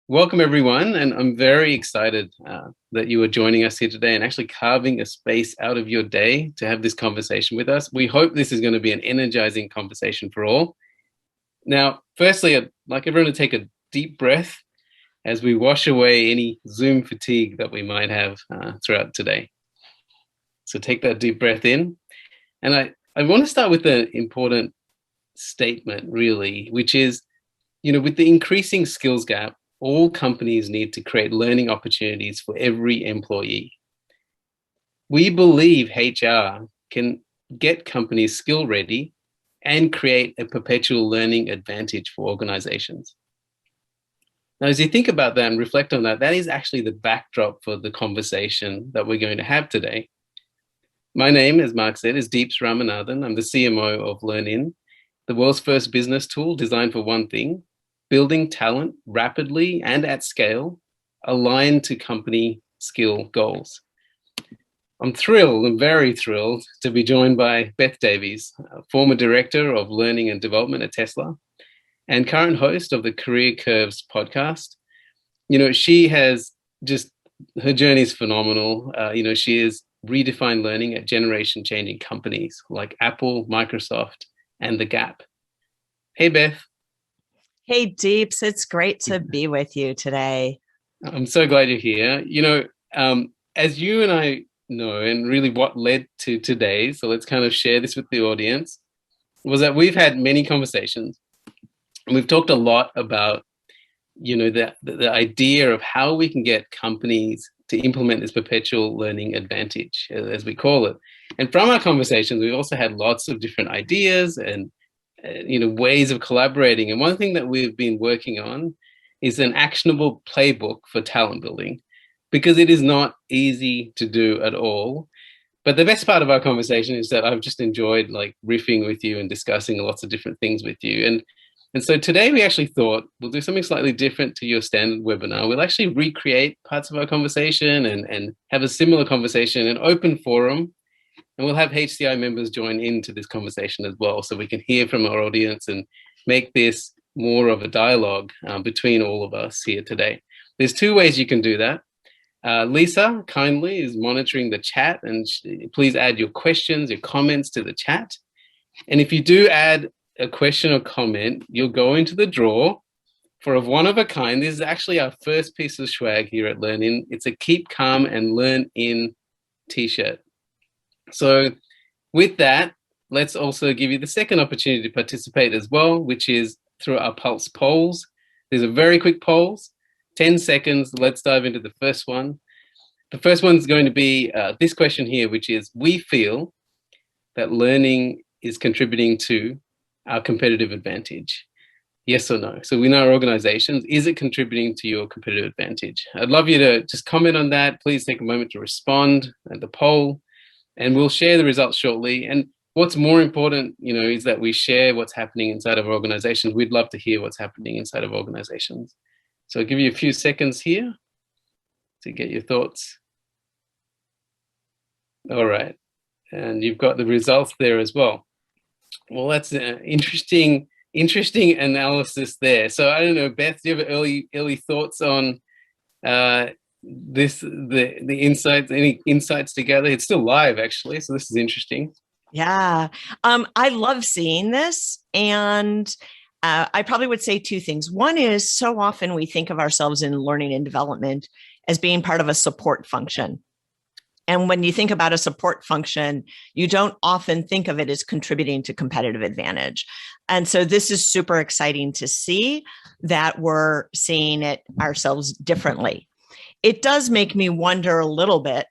Welcome, everyone, and I'm very excited that you are joining us here today and actually carving a space out of your day to have this conversation with us. We hope this is going to be an energizing conversation for all. Now, firstly, I'd like everyone to take a deep breath as we wash away any Zoom fatigue that we might have throughout today. So take that deep breath in. And I want to start with an important statement, really, which is, with the increasing skills gap, all companies need to create learning opportunities for every employee. We believe HR can get companies skill ready and create a perpetual learning advantage for organizations. Now, as you think about that and reflect on that, that is actually the backdrop for the conversation that we're going to have today. My name, as Mark said, is Deeps Ramanathan. I'm the CMO of LearnIn, the world's first business tool designed for one thing: building talent rapidly and at scale, aligned to company skill goals. I'm very thrilled to be joined by Beth Davies, former director of learning and development at Tesla and current host of the Career Curves podcast. She has her journey is phenomenal. She has redefined learning at generation changing companies like Apple, Microsoft, and The Gap. Hey, Beth. Hey, Deeps, it's great to be with you today. I'm so glad you're here. As you and I know, and really what led to today, so let's kind of share this with the audience, was that we've had many conversations and we've talked a lot about, the idea of how we can get companies to implement this perpetual learning advantage, as we call it. And from our conversations, we've also had lots of different ideas and ways of collaborating. And one thing that we've been working on is an actionable playbook for talent building, because it is not easy to do at all. But the best part of our conversation is that I've just enjoyed riffing with you and discussing lots of different things with you. And so today we actually thought we'll do something slightly different to your standard webinar. We'll actually recreate parts of our conversation and have a similar conversation in an open forum. And we'll have HCI members join into this conversation as well, so we can hear from our audience and make this more of a dialogue between all of us here today. There's two ways you can do that. Lisa kindly is monitoring the chat, and please add your questions, your comments to the chat. And if you do add a question or comment, you'll go into the draw for a one-of-a-kind. This is actually our first piece of swag here at LearnIn. It's a Keep Calm and Learn In t-shirt. So with that, let's also give you the second opportunity to participate as well, which is through our Pulse polls. These are very quick polls, 10 seconds. Let's dive into the first one. The first one's going to be this question here, which is: we feel that learning is contributing to our competitive advantage. Yes or no? So we know our organizations, is it contributing to your competitive advantage? I'd love you to just comment on that. Please take a moment to respond at the poll. And we'll share the results shortly. And what's more important, is that we share what's happening inside of organizations. We'd love to hear what's happening inside of organizations. So I'll give you a few seconds here to get your thoughts. All right. And you've got the results there as well. Well, that's an interesting analysis there. So I don't know, Beth, do you have early thoughts on the insights, any insights together? It's still live, actually, so this is interesting. Yeah, I love seeing this, and I probably would say two things. One is, so often we think of ourselves in learning and development as being part of a support function. And when you think about a support function, you don't often think of it as contributing to competitive advantage. And so this is super exciting to see that we're seeing it ourselves differently. It does make me wonder a little bit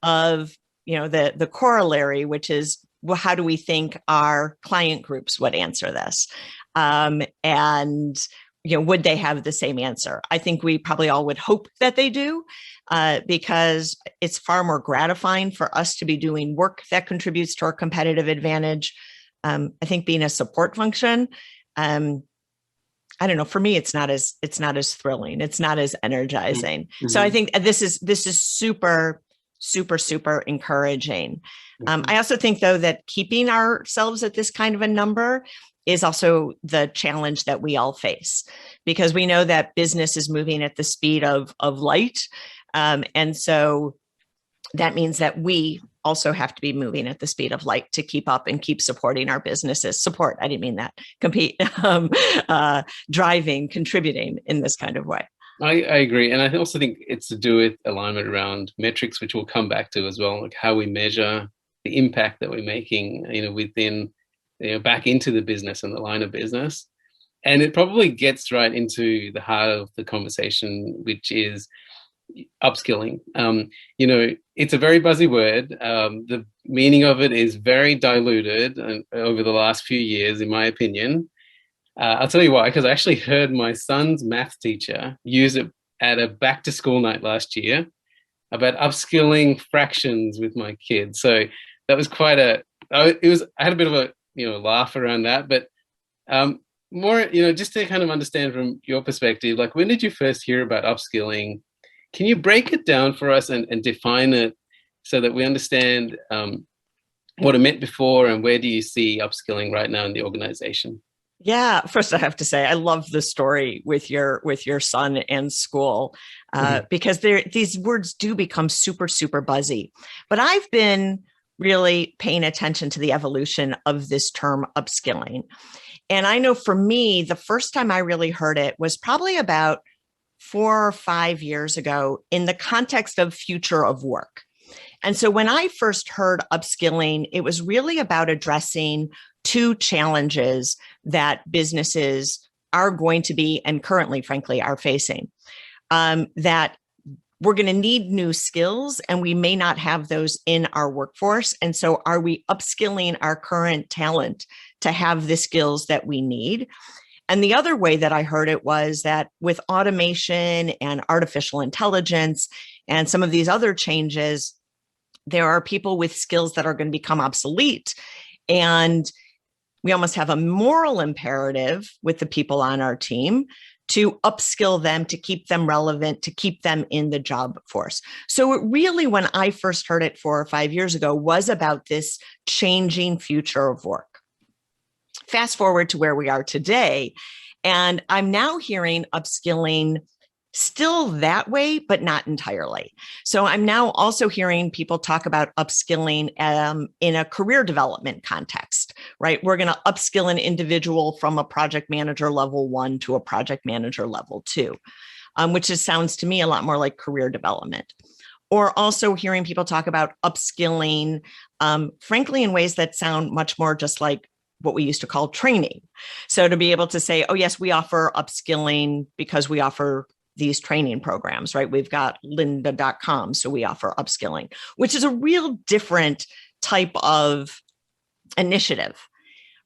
of, the corollary, which is, well, how do we think our client groups would answer this? And would they have the same answer? I think we probably all would hope that they do, because it's far more gratifying for us to be doing work that contributes to our competitive advantage. I think being a support function, I don't know, for me, it's not as thrilling. It's not as energizing. Mm-hmm. So I think this is super, super, super encouraging. Mm-hmm. I also think, though, that keeping ourselves at this kind of a number is also the challenge that we all face, because we know that business is moving at the speed of light. And so that means that we also have to be moving at the speed of light to keep up and keep supporting our businesses. Support, I didn't mean that. Compete, driving, contributing in this kind of way. I agree. And I also think it's to do with alignment around metrics, which we'll come back to as well, like how we measure the impact that we're making, within, back into the business and the line of business. And it probably gets right into the heart of the conversation, which is upskilling. It's a very buzzy word. The meaning of it is very diluted over the last few years, in my opinion. I'll tell you why, because I actually heard my son's math teacher use it at a back to school night last year about upskilling fractions with my kids. So that was I had a bit of a, laugh around that, but more, just to kind of understand from your perspective, like, when did you first hear about upskilling? Can you break it down for us and define it so that we understand what it meant before, and where do you see upskilling right now in the organization? Yeah, first I have to say I love the story with your son and school, because these words do become super, super buzzy. But I've been really paying attention to the evolution of this term upskilling. And I know for me, the first time I really heard it was probably about 4 or 5 years ago in the context of future of work. And so when I first heard upskilling, it was really about addressing two challenges that businesses are going to be, and currently, frankly, are facing. That we're going to need new skills, and we may not have those in our workforce. And so are we upskilling our current talent to have the skills that we need? And the other way that I heard it was that with automation and artificial intelligence and some of these other changes, there are people with skills that are going to become obsolete. And we almost have a moral imperative with the people on our team to upskill them, to keep them relevant, to keep them in the job force. So it really, when I first heard it 4 or 5 years ago, was about this changing future of work. Fast forward to where we are today, and I'm now hearing upskilling still that way, but not entirely. So I'm now also hearing people talk about upskilling in a career development context, right? We're going to upskill an individual from a project manager level 1 to a project manager level 2, which sounds to me a lot more like career development. Or also hearing people talk about upskilling, frankly, in ways that sound much more just like what we used to call training. So to be able to say, oh, yes, we offer upskilling because we offer these training programs, right? We've got lynda.com, so we offer upskilling, which is a real different type of initiative.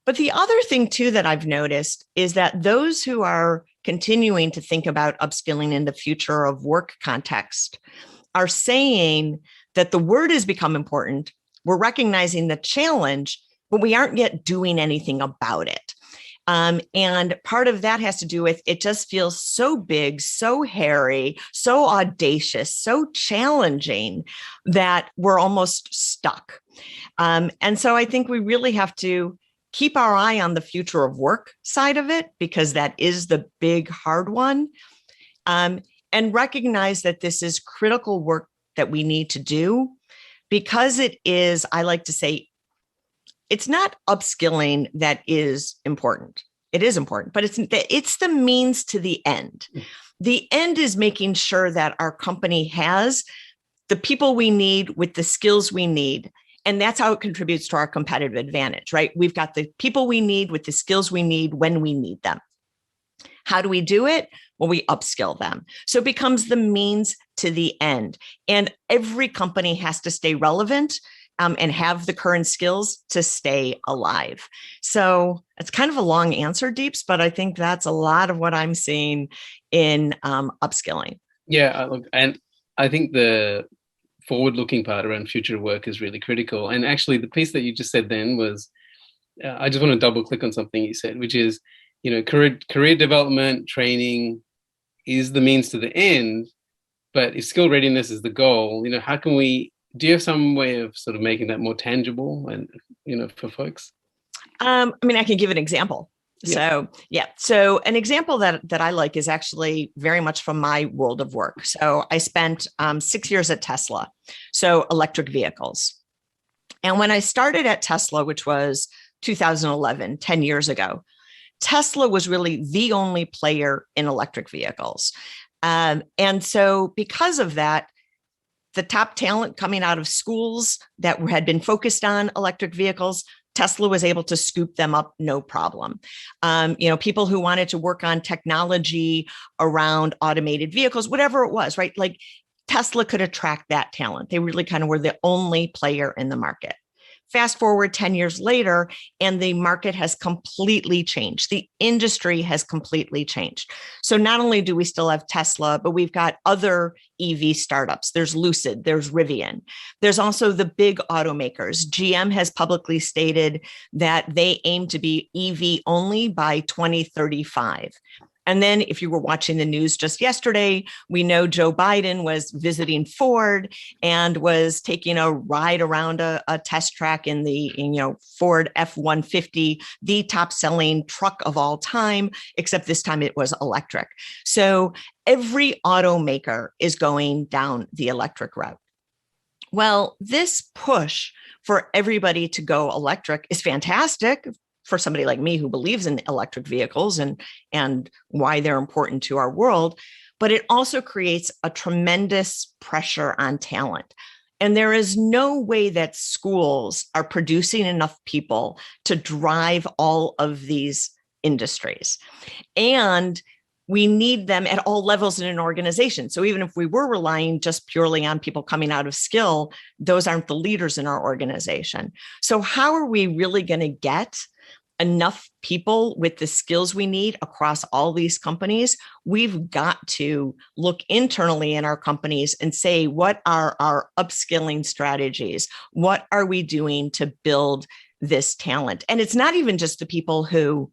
But the other thing too that I've noticed is that those who are continuing to think about upskilling in the future of work context are saying that the word has become important. We're recognizing the challenge, but we aren't yet doing anything about it. And part of that has to do with, it just feels so big, so hairy, so audacious, so challenging that we're almost stuck. And so I think we really have to keep our eye on the future of work side of it, because that is the big, hard one. And recognize that this is critical work that we need to do, because it is, I like to say, it's not upskilling that is important. It is important, but it's the means to the end. The end is making sure that our company has the people we need with the skills we need. And that's how it contributes to our competitive advantage, right? We've got the people we need with the skills we need when we need them. How do we do it? Well, we upskill them. So it becomes the means to the end. And every company has to stay relevant and have the current skills to stay alive. So it's kind of a long answer, Deeps, but I think that's a lot of what I'm seeing in upskilling. Yeah, look, and I think the forward-looking part around future work is really critical. And actually, the piece that you just said then was, I just want to double click on something you said, which is, career development, training is the means to the end, but if skill readiness is the goal, how can we? Do you have some way of sort of making that more tangible and, for folks? I can give an example. So, yeah. So an example that I like is actually very much from my world of work. So I spent 6 years at Tesla, so electric vehicles. And when I started at Tesla, which was 2011, 10 years ago, Tesla was really the only player in electric vehicles. And so because of that, the top talent coming out of schools that had been focused on electric vehicles, Tesla was able to scoop them up, no problem. People who wanted to work on technology around automated vehicles, whatever it was, right? Like Tesla could attract that talent. They really kind of were the only player in the market. Fast forward 10 years later, and the market has completely changed. The industry has completely changed. So not only do we still have Tesla, but we've got other EV startups. There's Lucid, there's Rivian. There's also the big automakers. GM has publicly stated that they aim to be EV only by 2035. And then if you were watching the news just yesterday, we know Joe Biden was visiting Ford and was taking a ride around a test track in the Ford F-150, the top selling truck of all time, except this time it was electric. So every automaker is going down the electric route. Well, this push for everybody to go electric is fantastic for somebody like me who believes in electric vehicles and why they're important to our world, but it also creates a tremendous pressure on talent. And there is no way that schools are producing enough people to drive all of these industries. And we need them at all levels in an organization. So even if we were relying just purely on people coming out of skill, those aren't the leaders in our organization. So how are we really going to get enough people with the skills we need across all these companies? We've got to look internally in our companies and say, what are our upskilling strategies? What are we doing to build this talent? And it's not even just the people who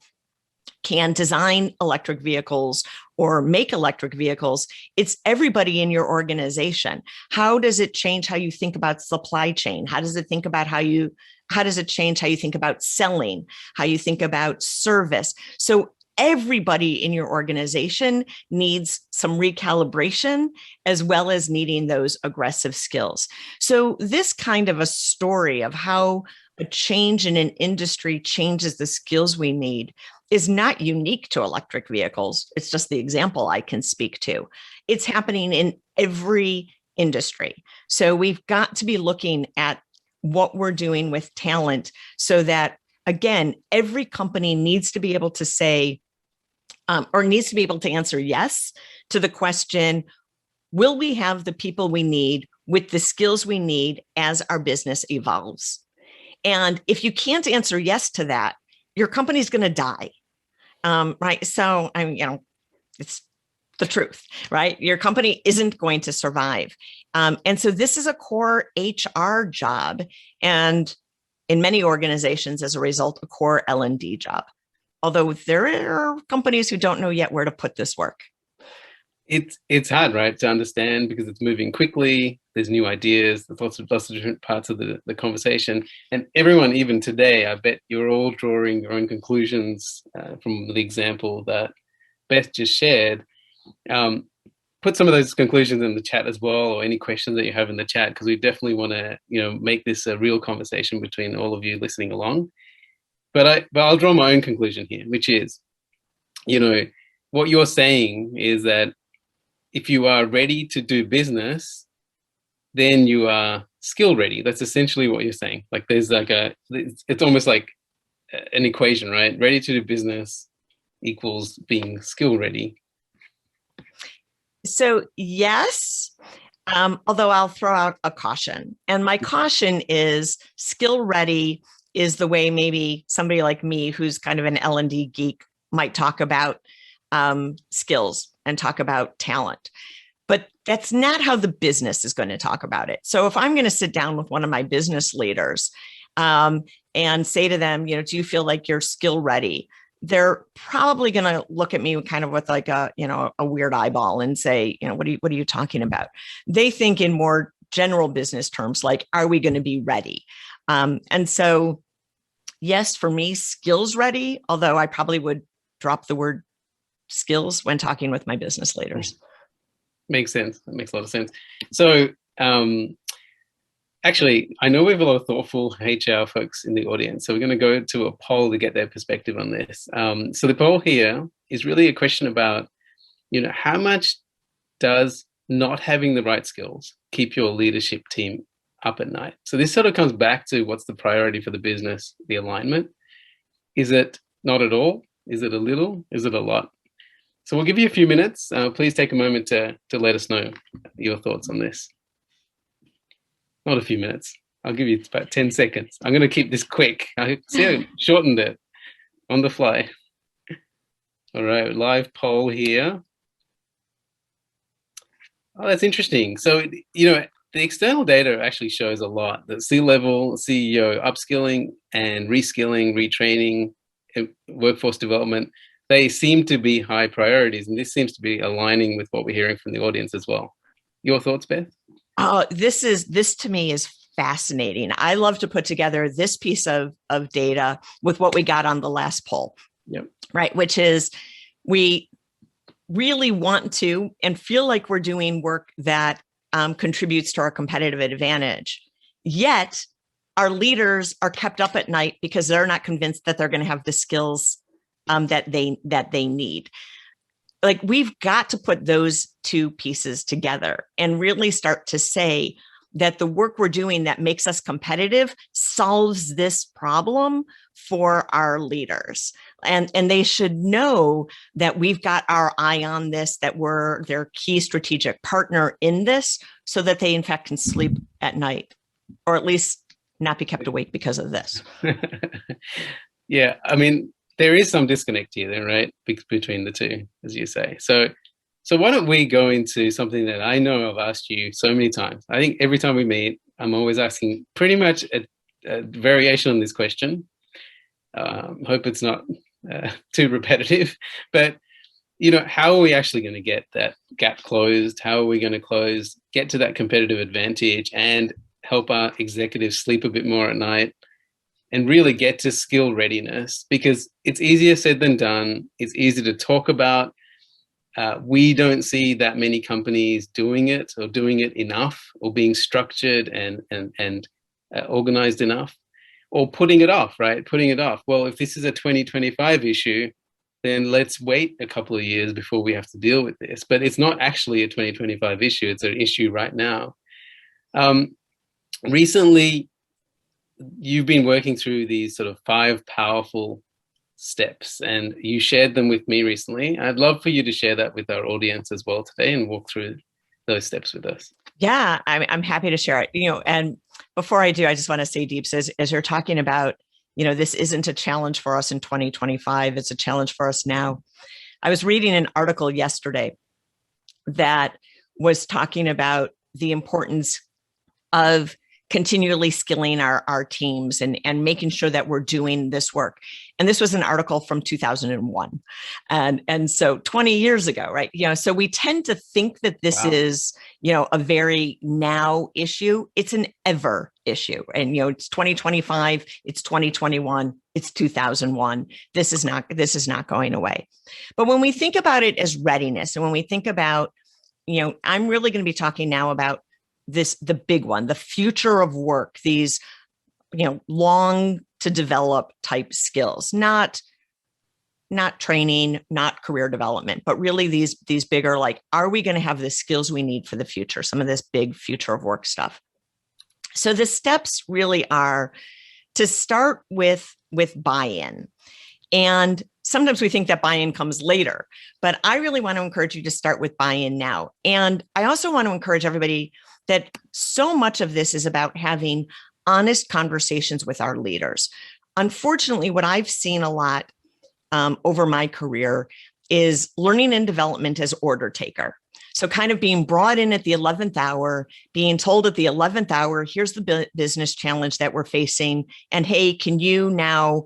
can design electric vehicles or make electric vehicles. It's everybody in your organization. How does it change how you think about supply chain? How does it change how you think about selling, how you think about service? So everybody in your organization needs some recalibration as well as needing those aggressive skills. So this kind of a story of how a change in an industry changes the skills we need is not unique to electric vehicles. It's just the example I can speak to. It's happening in every industry. So we've got to be looking at what we're doing with talent so that, again, every company needs to be able to say, or needs to be able to answer yes to the question, will we have the people we need with the skills we need as our business evolves? And if you can't answer yes to that, your company's going to die. Right. So it's the truth, right? Your company isn't going to survive. And so this is a core HR job. And in many organizations, as a result, a core L&D job. Although there are companies who don't know yet where to put this work. It's hard, right, to understand because it's moving quickly. There's new ideas. There's lots of different parts of the conversation. And everyone, even today, I bet you're all drawing your own conclusions from the example that Beth just shared. Put some of those conclusions in the chat as well, or any questions that you have in the chat, because we definitely want to, make this a real conversation between all of you listening along. But I'll draw my own conclusion here, which is, what you're saying is that if you are ready to do business, then you are skill ready. That's essentially what you're saying. Like there's it's almost like an equation, right? Ready to do business equals being skill ready. So yes, although I'll throw out a caution. And my caution is skill ready is the way maybe somebody like me, who's kind of an L&D geek, might talk about skills and talk about talent. But that's not how the business is going to talk about it. So if I'm going to sit down with one of my business leaders and say to them, do you feel like you're skill ready? They're probably going to look at me kind of with like a weird eyeball and say, what are you talking about? They think in more general business terms, like, are we going to be ready? And so yes, for me, skills ready, although I probably would drop the word skills when talking with my business leaders. Makes sense. That makes a lot of sense. So, actually, I know we have a lot of thoughtful HR folks in the audience, so we're going to go to a poll to get their perspective on this. So the poll here is really a question about, how much does not having the right skills keep your leadership team up at night? So this sort of comes back to what's the priority for the business, the alignment. Is it not at all? Is it a little? Is it a lot? So we'll give you a few minutes. Please take a moment to let us know your thoughts on this. Not a few minutes. I'll give you about 10 seconds. I'm going to keep this quick. I see I shortened it on the fly. All right, live poll here. Oh, that's interesting. So, the external data actually shows a lot. The C-level, CEO upskilling and reskilling, retraining, workforce development, they seem to be high priorities. And this seems to be aligning with what we're hearing from the audience as well. Your thoughts, Beth? This to me is fascinating. I love to put together this piece of data with what we got on the last poll. Yep. Right. Which is, we really want to and feel like we're doing work that contributes to our competitive advantage. Yet our leaders are kept up at night because they're not convinced that they're going to have the skills that they need. Like, we've got to put those two pieces together and really start to say that the work we're doing that makes us competitive solves this problem for our leaders. And they should know that we've got our eye on this, that we're their key strategic partner in this, so that they in fact can sleep at night, or at least not be kept awake because of this. Yeah, I mean, there is some disconnect here then, right, between the two, as you say. So why don't we go into something that I know I've asked you so many times. I think every time we meet, I'm always asking pretty much a variation on this question. Hope it's not too repetitive, but how are we actually going to get that gap closed? How are we going to get to that competitive advantage and help our executives sleep a bit more at night and really get to skill readiness? Because it's easier said than done. It's easy to talk about. We don't see that many companies doing it, or doing it enough, or being structured and organized enough, or putting it off, right? Putting it off. Well, if this is a 2025 issue, then let's wait a couple of years before we have to deal with this. But it's not actually a 2025 issue. It's an issue right now. Recently, you've been working through these sort of 5 powerful steps, and you shared them with me recently. I'd love for you to share that with our audience as well today and walk through those steps with us. Yeah, I'm happy to share it. And before I do, I just want to say, Deeps, as you're talking about, this isn't a challenge for us in 2025. It's a challenge for us now. I was reading an article yesterday that was talking about the importance of continually skilling our teams and making sure that we're doing this work. And this was an article from 2001. And so 20 years ago, right? So we tend to think that this is, a very now issue. It's an ever issue. And, it's 2025, it's 2021, it's 2001. This is not going away. But when we think about it as readiness, and when we think about, I'm really going to be talking now about the big one, the future of work, these, long to develop type skills, not training, not career development, but really these bigger, like, are we going to have the skills we need for the future? Some of this big future of work stuff. So the steps really are to start with buy-in. And sometimes we think that buy-in comes later, but I really want to encourage you to start with buy-in now. And I also want to encourage everybody that so much of this is about having honest conversations with our leaders. Unfortunately, what I've seen a lot over my career is learning and development as order taker. So kind of being brought in at the 11th hour, being told at the 11th hour, here's the business challenge that we're facing. And hey, can you now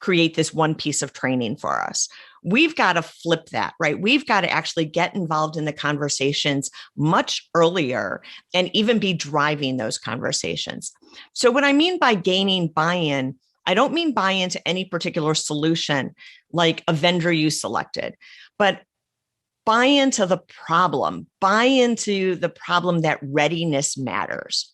create this one piece of training for us? We've got to flip that, right? We've got to actually get involved in the conversations much earlier and even be driving those conversations. So what I mean by gaining buy-in, I don't mean buy into any particular solution, like a vendor you selected, but buy into the problem, that readiness matters.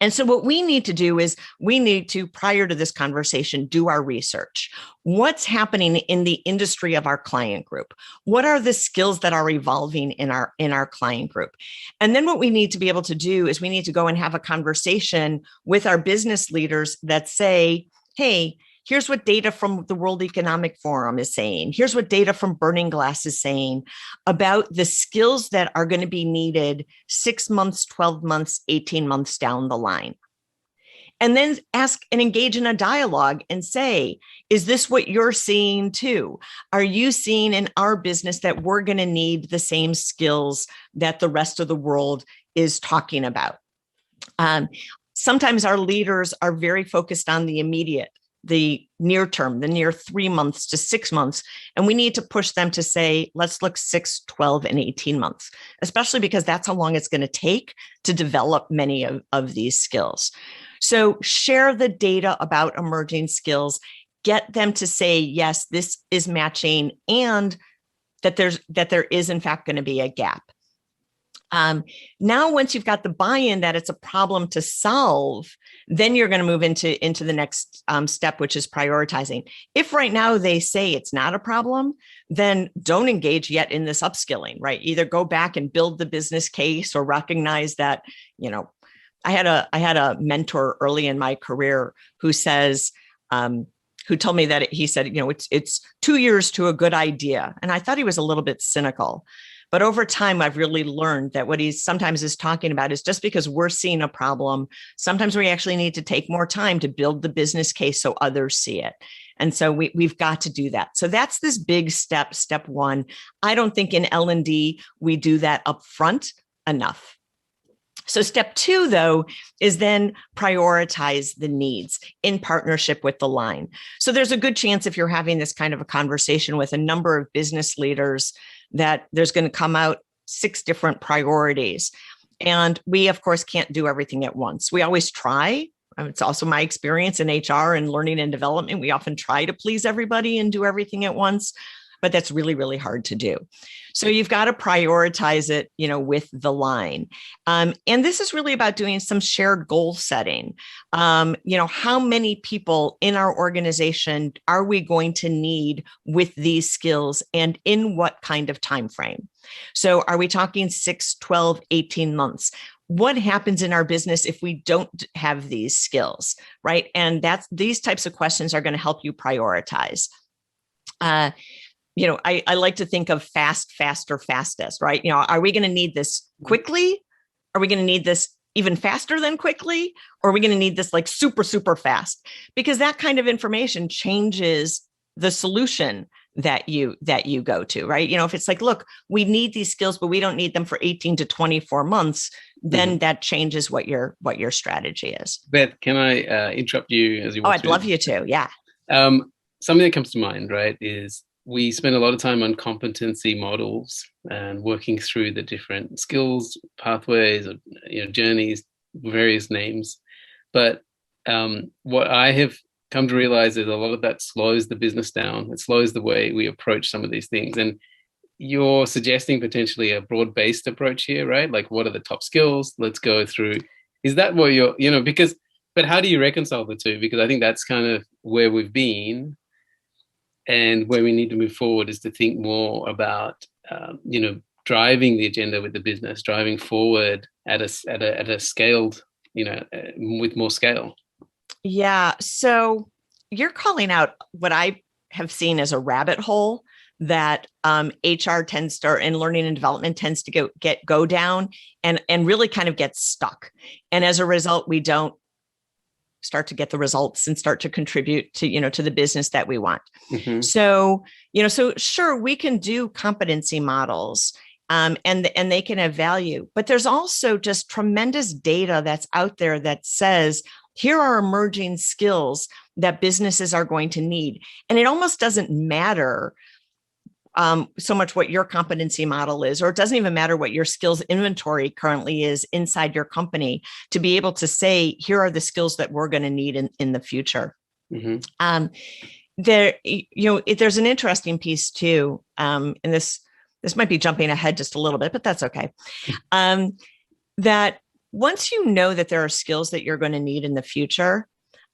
And so what we need to do is we need to, prior to this conversation, do our research. What's happening in the industry of our client group? What are the skills that are evolving in our client group? And then what we need to be able to do is we need to go and have a conversation with our business leaders that say, hey, here's what data from the World Economic Forum is saying. Here's what data from Burning Glass is saying about the skills that are going to be needed 6 months, 12 months, 18 months down the line. And then ask and engage in a dialogue and say, is this what you're seeing too? Are you seeing in our business that we're going to need the same skills that the rest of the world is talking about? Sometimes our leaders are very focused on the immediate, the near term, the near 3 months to 6 months. And we need to push them to say, let's look 6, 12, and 18 months, especially because that's how long it's going to take to develop many of these skills. So share the data about emerging skills, get them to say, yes, this is matching, and that there is in fact going to be a gap. Now, once you've got the buy-in that it's a problem to solve, then you're going to move into the next step, which is prioritizing. If right now they say it's not a problem, then don't engage yet in this upskilling, right? Either go back and build the business case or recognize that, I had a mentor early in my career who says, who told me that he said, it's 2 years to a good idea. And I thought he was a little bit cynical. But over time, I've really learned that what he sometimes is talking about is just because we're seeing a problem, sometimes we actually need to take more time to build the business case so others see it. And so we've got to do that. So that's this big step 1. I don't think in L&D we do that up front enough. So step 2, though, is then prioritize the needs in partnership with the line. So there's a good chance if you're having this kind of a conversation with a number of business leaders that there's going to come out 6 different priorities. And we, of course, can't do everything at once. We always try. It's also my experience in HR and learning and development. We often try to please everybody and do everything at once, but that's really, really hard to do. So you've got to prioritize it, with the line. And this is really about doing some shared goal setting. How many people in our organization are we going to need with these skills and in what kind of time frame? So are we talking 6, 12, 18 months? What happens in our business if we don't have these skills, right? And these types of questions are going to help you prioritize. I like to think of fast, faster, fastest, right? Are we going to need this quickly? Are we going to need this even faster than quickly? Or are we going to need this like super, super fast? Because that kind of information changes the solution that you go to, right? If it's like, look, we need these skills, but we don't need them for 18 to 24 months, then that changes what your strategy is. Beth, can I interrupt you as you Oh, I'd love you to. Yeah. Something that comes to mind, right, is we spend a lot of time on competency models and working through the different skills, pathways, or journeys, various names. But what I have come to realize is a lot of that slows the business down. It slows the way we approach some of these things. And you're suggesting potentially a broad-based approach here, right? Like, what are the top skills? Let's go through. Is that what but how do you reconcile the two? Because I think that's kind of where we've been. And where we need to move forward is to think more about, driving the agenda with the business, driving forward at a scaled, with more scale. Yeah. So you're calling out what I have seen as a rabbit hole that HR tends to, and learning and development tends to go down and really kind of get stuck. And as a result, we don't start to get the results and start to contribute to, to the business that we want. Mm-hmm. So, so sure, we can do competency models and they can have value, but there's also just tremendous data that's out there that says, here are emerging skills that businesses are going to need. And it almost doesn't matter so much what your competency model is, or it doesn't even matter what your skills inventory currently is inside your company to be able to say, here are the skills that we're going to need in the future. Mm-hmm. There's an interesting piece too, and this might be jumping ahead just a little bit, but that's okay. That once you know that there are skills that you're going to need in the future,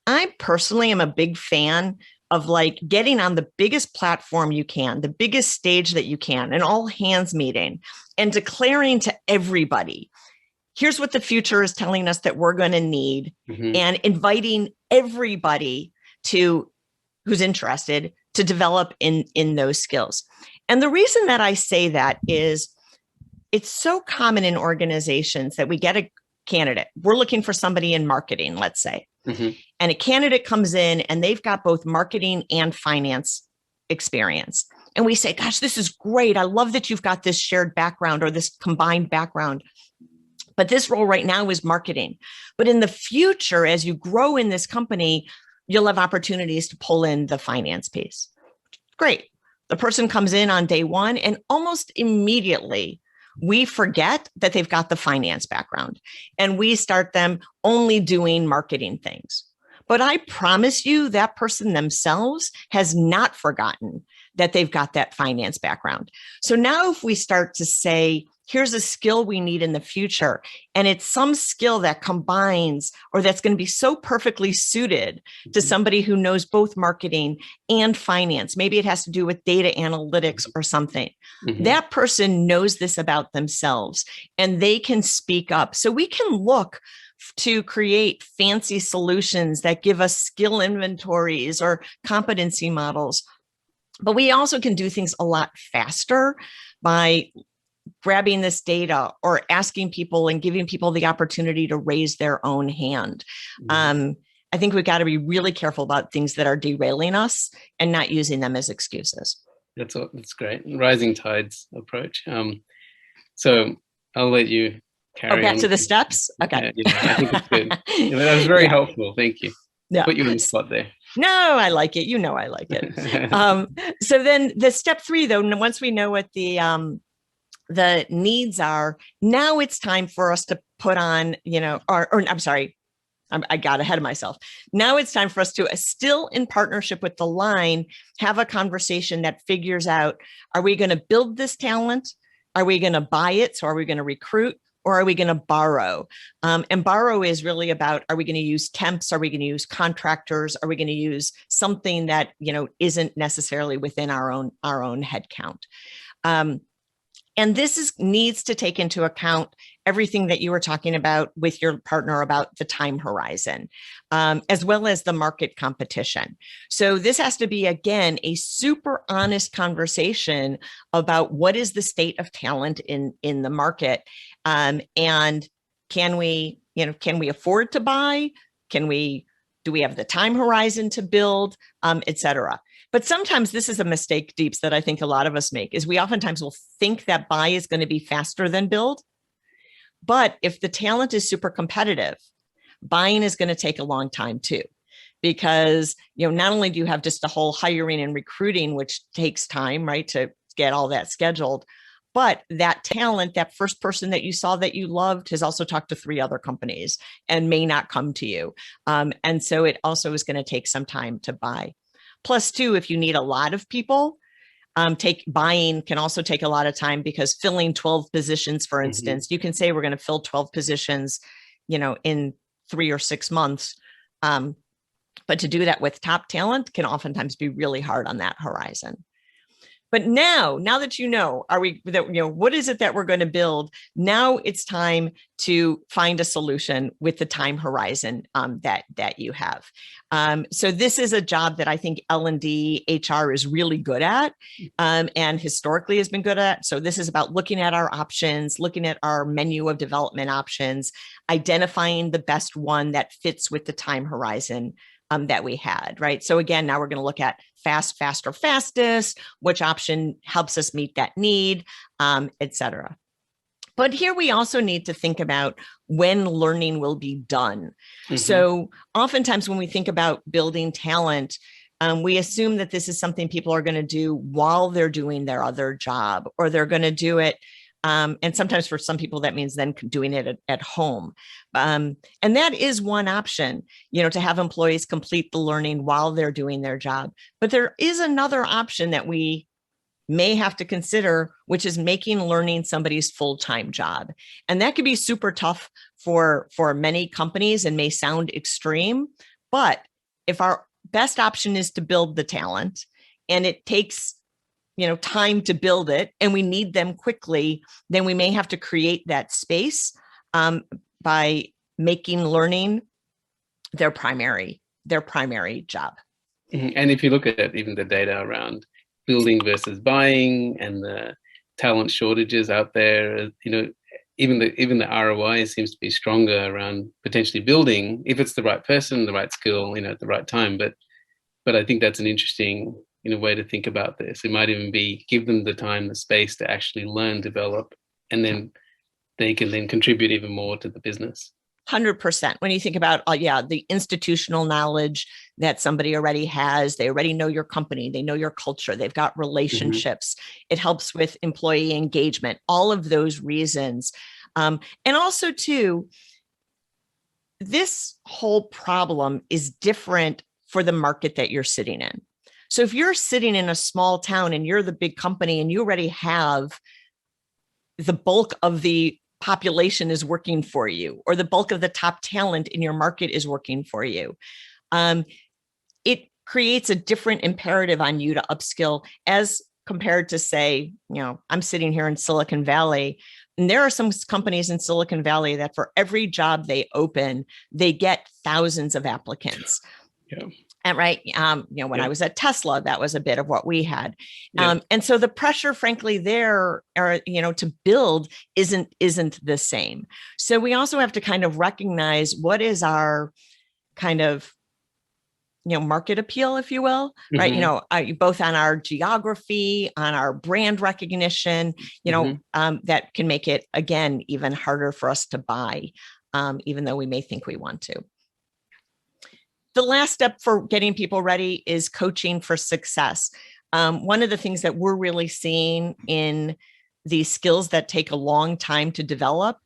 I personally am a big fan of like getting on the biggest platform you can, the biggest stage that you can, an all hands meeting, and declaring to everybody, here's what the future is telling us that we're going to need, Mm-hmm. and inviting everybody who's interested to develop in those skills. And the reason that I say that is it's so common in organizations that we get a candidate. We're looking for somebody in marketing, let's say. Mm-hmm. And a candidate comes in and they've got both marketing and finance experience. And we say, gosh, this is great. I love that you've got this shared background or this combined background. But this role right now is marketing. But in the future, as you grow in this company, you'll have opportunities to pull in the finance piece. Great. The person comes in on day one, and almost immediately we forget that they've got the finance background, and we start them only doing marketing things. But I promise you that person themselves has not forgotten that they've got that finance background. So now if we start to say, here's a skill we need in the future, and it's some skill that combines or that's going to be so perfectly suited to somebody who knows both marketing and finance. Maybe it has to do with data analytics or something. Mm-hmm. That person knows this about themselves and they can speak up. So we can look to create fancy solutions that give us skill inventories or competency models. But we also can do things a lot faster by grabbing this data or asking people and giving people the opportunity to raise their own hand. Mm-hmm. I think we've got to be really careful about things that are derailing us and not using them as excuses. That's great. Rising tides approach. So I'll let you carry on. Back to the steps? Okay. Yeah, I think it's good. That was very helpful. Thank you. Yeah. Put you on the spot there. No, I like it. You know, I like it. So then the step 3, though, once we know what the needs are, now it's time for us to put on, or I'm sorry, I got ahead of myself. Now it's time for us to, still in partnership with the line, have a conversation that figures out, are we going to build this talent? Are we going to buy it? So are we going to recruit? Or are we going to borrow? And borrow is really about, are we going to use temps? Are we going to use contractors? Are we going to use something that, isn't necessarily within our own headcount? And this needs to take into account everything that you were talking about with your partner about the time horizon, as well as the market competition. So this has to be, again, a super honest conversation about what is the state of talent in the market, and can we afford to buy? Do we have the time horizon to build, et cetera? But sometimes this is a mistake, Deeps, that I think a lot of us make, is we oftentimes will think that buy is going to be faster than build. But if the talent is super competitive, buying is going to take a long time too, because, not only do you have just the whole hiring and recruiting, which takes time, right, to get all that scheduled, but that talent, that first person that you saw that you loved, has also talked to 3 other companies and may not come to you. And so it also is going to take some time to buy. Plus, too, if you need a lot of people, buying can also take a lot of time, because filling 12 positions, for instance, you can say we're going to fill 12 positions, in 3 or 6 months. But to do that with top talent can oftentimes be really hard on that horizon. But now that what is it that we're going to build? Now it's time to find a solution with the time horizon that you have. So this is a job that I think L&D HR is really good at, and historically has been good at. So this is about looking at our options, looking at our menu of development options, identifying the best one that fits with the time horizon that we had, right? So again, now we're going to look at fast, faster, fastest, which option helps us meet that need, et cetera. But here we also need to think about when learning will be done. Mm-hmm. So oftentimes when we think about building talent, we assume that this is something people are going to do while they're doing their other job, or they're going to do it And sometimes for some people, that means then doing it at home. And that is one option, to have employees complete the learning while they're doing their job. But there is another option that we may have to consider, which is making learning somebody's full-time job. And that could be super tough for many companies and may sound extreme. But if our best option is to build the talent and it takes time to build it and we need them quickly, then we may have to create that space by making learning their primary job. And if you look at even the data around building versus buying and the talent shortages out there, even the ROI seems to be stronger around potentially building if it's the right person, the right skill, at the right time. But I think that's an interesting way to think about this. It might even be give them the time, the space to actually learn, develop, and then they can then contribute even more to the business. 100%. When you think about, the institutional knowledge that somebody already has, they already know your company, they know your culture, they've got relationships. It helps with employee engagement, all of those reasons. And also too, this whole problem is different for the market that you're sitting in. So if you're sitting in a small town and you're the big company and you already have the bulk of the population is working for you, or the bulk of the top talent in your market is working for you, it creates a different imperative on you to upskill as compared to, say, I'm sitting here in Silicon Valley, and there are some companies in Silicon Valley that for every job they open, they get thousands of applicants. Yeah. And when I was at Tesla, that was a bit of what we had. And so the pressure, frankly, there, to build isn't the same. So we also have to kind of recognize what is our kind of, market appeal, if you will, right? Both on our geography, on our brand recognition, that can make it, again, even harder for us to buy, even though we may think we want to. The last step for getting people ready is coaching for success. One of the things that we're really seeing in these skills that take a long time to develop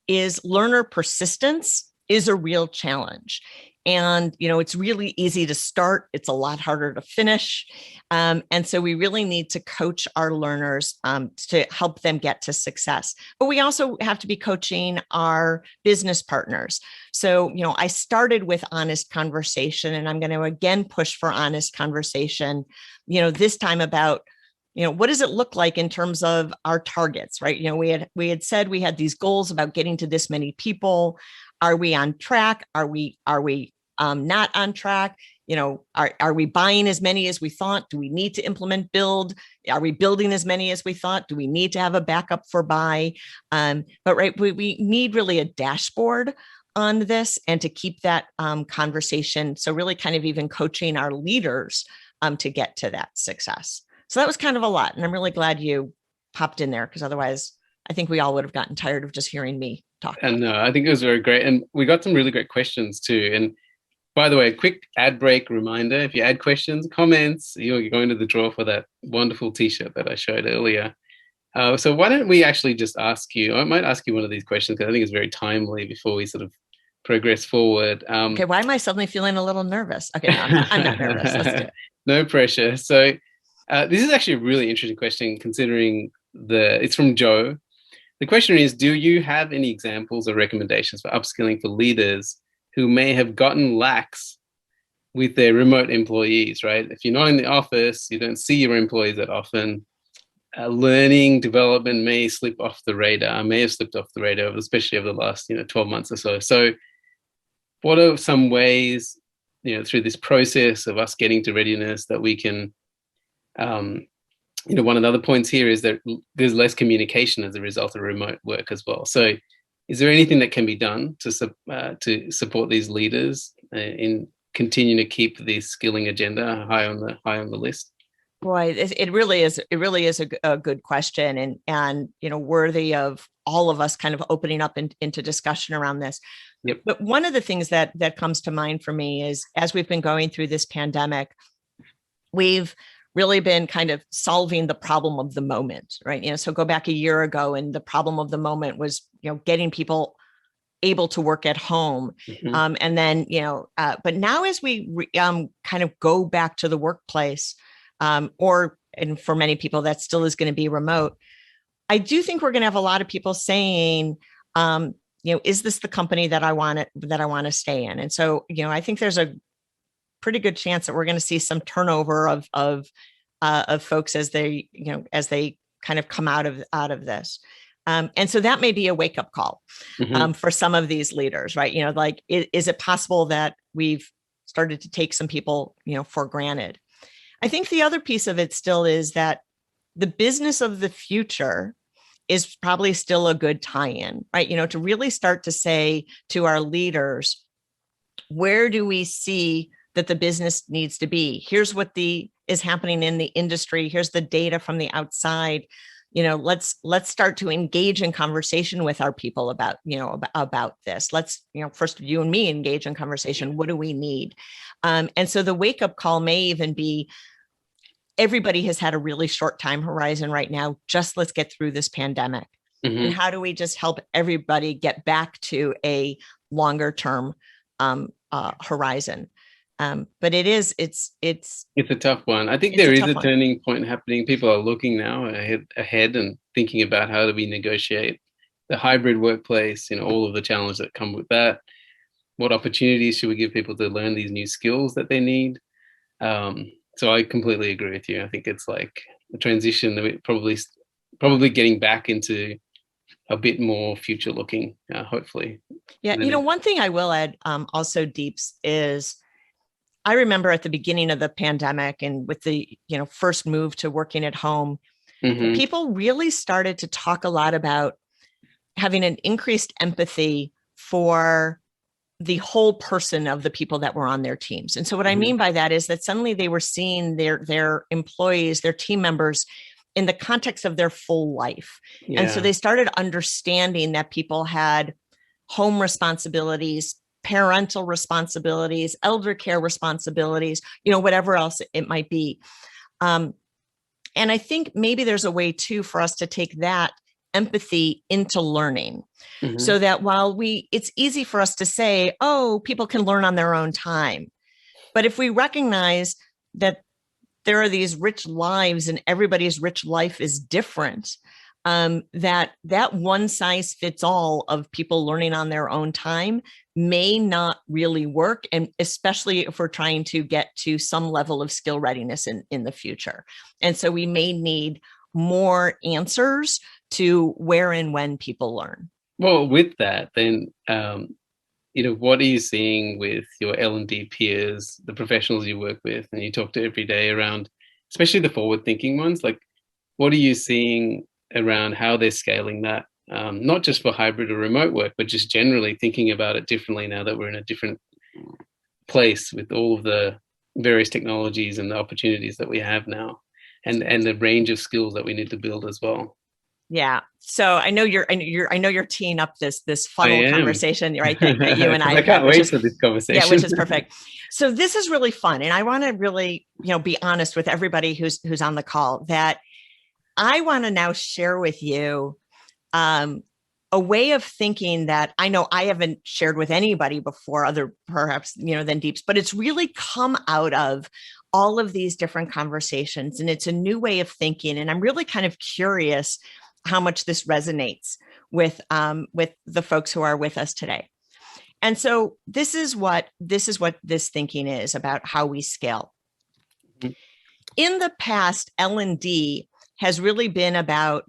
is learner persistence is a real challenge. And, it's really easy to start. It's a lot harder to finish. And so we really need to coach our learners to help them get to success. But we also have to be coaching our business partners. So, I started with honest conversation, and I'm going to again push for honest conversation, this time about, what does it look like in terms of our targets, right? We had said we had these goals about getting to this many people. Are we on track? Are we not on track? Are we buying as many as we thought? Do we need to implement build? Are we building as many as we thought? Do we need to have a backup for buy? But we need really a dashboard on this and to keep that conversation. So really kind of even coaching our leaders to get to that success. So that was kind of a lot. And I'm really glad you popped in there, because otherwise I think we all would have gotten tired of just hearing me talk. And no, I think it was very great. And we got some really great questions too. And by the way, a quick ad break reminder, if you add questions, comments, you're going to the draw for that wonderful t-shirt that I showed earlier. So why don't we actually just ask you, I might ask you one of these questions because I think it's very timely before we sort of progress forward. Okay, why am I suddenly feeling a little nervous? Okay, no, I'm not nervous. Let's do it. No pressure. So this is actually a really interesting question considering it's from Joe. The question is, do you have any examples or recommendations for upskilling for leaders who may have gotten lax with their remote employees, right? If you're not in the office, you don't see your employees that often, learning development may have slipped off the radar, especially over the last 12 months or so. So what are some ways, through this process of us getting to readiness that we can, one of the other points here is that there's less communication as a result of remote work as well. So is there anything that can be done to support these leaders in continuing to keep the skilling agenda high on the list? Boy, it really is a good question, and worthy of all of us kind of opening up into discussion around this. Yep. But one of the things that comes to mind for me is, as we've been going through this pandemic, we've really been kind of solving the problem of the moment, right? So go back a year ago, and the problem of the moment was, getting people able to work at home. Mm-hmm. And then, but now as we kind of go back to the workplace, and for many people, that still is going to be remote. I do think we're going to have a lot of people saying, is this the company that I want to stay in? And so, I think there's a pretty good chance that we're going to see some turnover of folks as they kind of come out of this. And so that may be a wake up call for some of these leaders, right? Like, is it possible that we've started to take some people, for granted? I think the other piece of it still is that the business of the future is probably still a good tie-in, right? To really start to say to our leaders, where do we see that the business needs to be? Here's what is happening in the industry. Here's the data from the outside. Let's start to engage in conversation with our people about this. Let's, first you and me engage in conversation. What do we need? And so the wake up call may even be, everybody has had a really short time horizon right now. Just let's get through this pandemic. Mm-hmm. And how do we just help everybody get back to a longer term horizon? But it's a tough one. I think there is a turning point happening. People are looking now ahead and thinking about how do we negotiate the hybrid workplace, all of the challenges that come with that. What opportunities should we give people to learn these new skills that they need? So I completely agree with you. I think it's like a transition that we probably getting back into a bit more future looking, hopefully. Yeah. One thing I will add also, Deeps, is I remember at the beginning of the pandemic and with the, first move to working at home, mm-hmm. people really started to talk a lot about having an increased empathy for the whole person of the people that were on their teams. And so what mm-hmm. I mean by that is that suddenly they were seeing their employees, their team members in the context of their full life. Yeah. And so they started understanding that people had home responsibilities, parental responsibilities, elder care responsibilities, whatever else it might be. And I think maybe there's a way too for us to take that empathy into learning, mm-hmm. so that while it's easy for us to say, oh, people can learn on their own time. But if we recognize that there are these rich lives and everybody's rich life is different, that one size fits all of people learning on their own time may not really work. And especially if we're trying to get to some level of skill readiness in the future. And so we may need more answers to where and when people learn. Well, with that, then, what are you seeing with your L&D peers, the professionals you work with and you talk to every day around, especially the forward-thinking ones? Like, what are you seeing around how they're scaling that, not just for hybrid or remote work, but just generally thinking about it differently now that we're in a different place with all of the various technologies and the opportunities that we have now, and the range of skills that we need to build as well. Yeah. So I know you're teeing up this funnel conversation, right? That you and I can't wait for this conversation. Yeah, which is perfect. So this is really fun. And I want to really, be honest with everybody who's on the call, that I want to now share with you a way of thinking that I know I haven't shared with anybody before, other perhaps, than Deeps, but it's really come out of all of these different conversations. And it's a new way of thinking. And I'm really kind of curious how much this resonates with the folks who are with us today. And so this is what this thinking is about, how we scale. Mm-hmm. In the past, L&D has really been about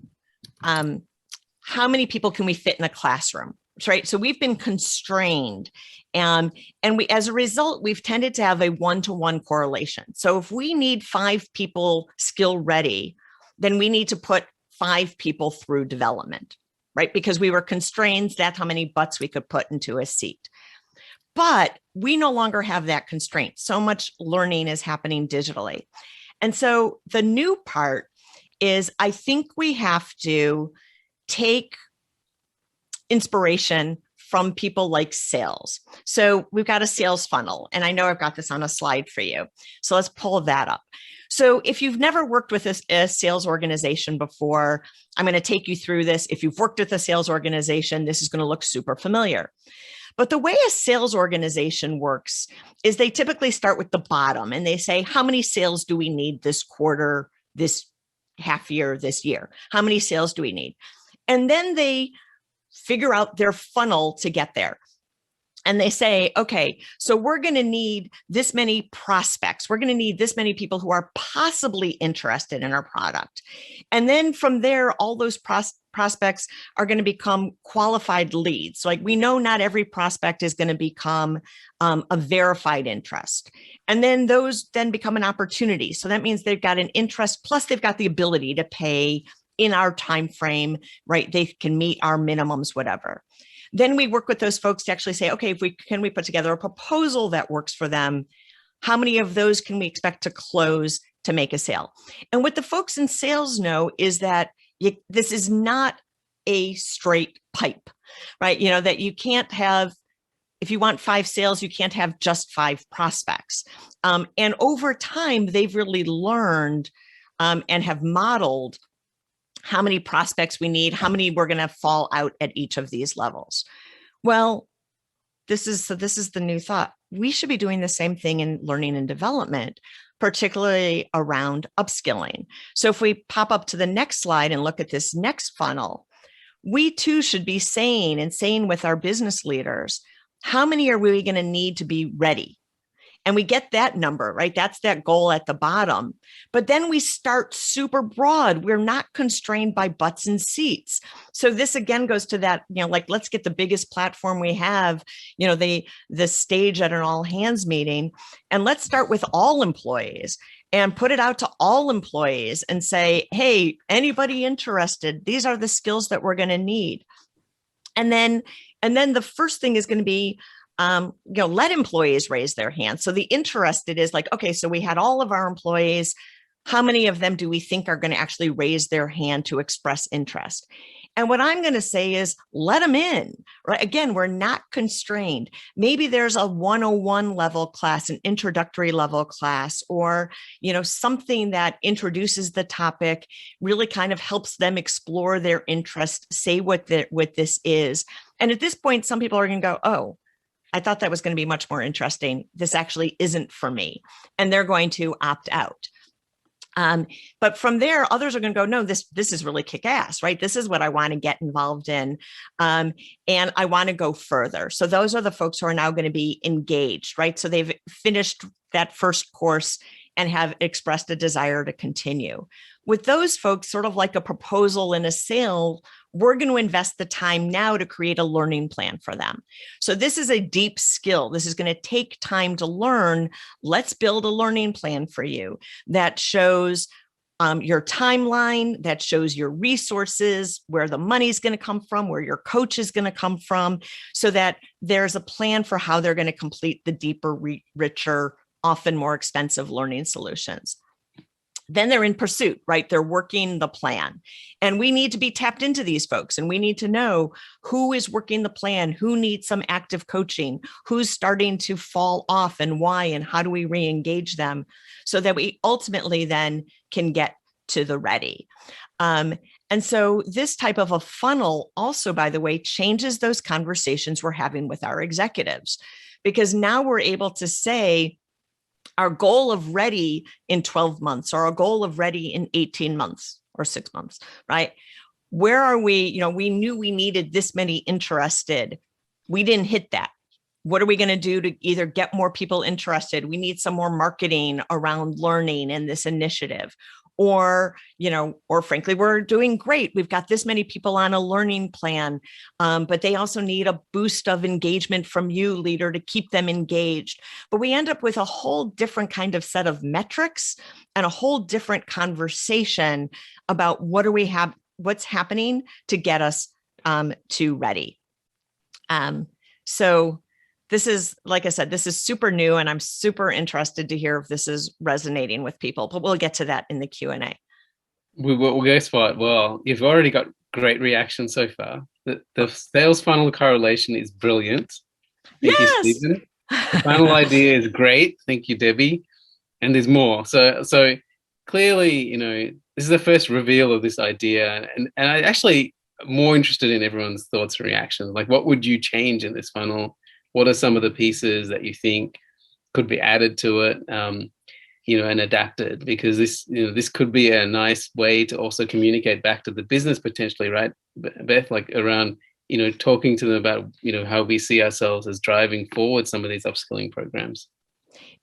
how many people can we fit in a classroom, right? So we've been constrained, and we, as a result, we've tended to have a one-to-one correlation. So if we need 5 people skill ready, then we need to put 5 people through development, right? Because we were constrained, that's how many butts we could put into a seat. But we no longer have that constraint. So much learning is happening digitally. And so the new part is, I think we have to take inspiration from people like sales. So we've got a sales funnel, and I know I've got this on a slide for you. So let's pull that up. So if you've never worked with a sales organization before, I'm going to take you through this. If you've worked with a sales organization, this is going to look super familiar. But the way a sales organization works is they typically start with the bottom and they say, how many sales do we need this quarter, this half year, this year? How many sales do we need? And then they figure out their funnel to get there. And they say, okay, so we're going to need this many prospects. We're going to need this many people who are possibly interested in our product. And then from there, all those prospects are going to become qualified leads. So like we know not every prospect is going to become a verified interest. And then those then become an opportunity. So that means they've got an interest, plus they've got the ability to pay in our time frame, right? They can meet our minimums, whatever. Then we work with those folks to actually say, okay, can we put together a proposal that works for them? How many of those can we expect to close to make a sale? And what the folks in sales know is that this is not a straight pipe, right? You know, that you can't have, if you want 5 sales, you can't have just 5 prospects. And over time, they've really learned and have modeled how many prospects we need, how many we're going to fall out at each of these levels. Well, this is the new thought. We should be doing the same thing in learning and development, particularly around upskilling. So if we pop up to the next slide and look at this next funnel, we too should be saying with our business leaders, how many are we going to need to be ready? And we get that number, right? That's that goal at the bottom. But then we start super broad. We're not constrained by butts and seats. So this again goes to that, you know, like, let's get the biggest platform we have, you know, the stage at an all hands meeting. And let's start with all employees and put it out to all employees and say, hey, anybody interested? These are the skills that we're going to need. And then the first thing is going to be, let employees raise their hands. So the interested is like, okay, so we had all of our employees. How many of them do we think are going to actually raise their hand to express interest? And what I'm going to say is let them in, right? Again, we're not constrained. Maybe there's a 101 level class, an introductory level class, or, you know, something that introduces the topic, really kind of helps them explore their interest, say what this is. And at this point, some people are going to go, oh, I thought that was going to be much more interesting. This actually isn't for me. And they're going to opt out. But from there, others are going to go, no, this is really kick-ass, right? This is what I want to get involved in. And I want to go further. So those are the folks who are now going to be engaged, right? So they've finished that first course and have expressed a desire to continue. With those folks, sort of like a proposal in a sale, we're going to invest the time now to create a learning plan for them. So this is a deep skill. This is going to take time to learn. Let's build a learning plan for you that shows your timeline, that shows your resources, where the money's going to come from, where your coach is going to come from, so that there's a plan for how they're going to complete the deeper, richer, often more expensive learning solutions. Then they're in pursuit, right? They're working the plan. And we need to be tapped into these folks. And we need to know who is working the plan, who needs some active coaching, who's starting to fall off and why, and how do we re-engage them so that we ultimately then can get to the ready. And so this type of a funnel also, by the way, changes those conversations we're having with our executives, because now we're able to say, our goal of ready in 12 months, or our goal of ready in 18 months or 6 months, right? Where are we? You know, we knew we needed this many interested. We didn't hit that. What are we going to do to either get more people interested? We need some more marketing around learning and this initiative. Or, or frankly, we're doing great. We've got this many people on a learning plan, but they also need a boost of engagement from you, leader, to keep them engaged. But we end up with a whole different kind of set of metrics and a whole different conversation about what's happening to get us to ready. So this is, like I said, this is super new, and I'm super interested to hear if this is resonating with people, but we'll get to that in the Q&A. Well, guess what? Well, you've already got great reaction so far. The sales funnel correlation is brilliant. Thank you, Yes. Stephen. The final idea is great. Thank you, Debbie. And there's more. So clearly, this is the first reveal of this idea. And I actually more interested in everyone's thoughts and reactions. Like, what would you change in this funnel? What are some of the pieces that you think could be added to it? And adapted, because this could be a nice way to also communicate back to the business potentially, right, Beth, like around, talking to them about, how we see ourselves as driving forward some of these upskilling programs.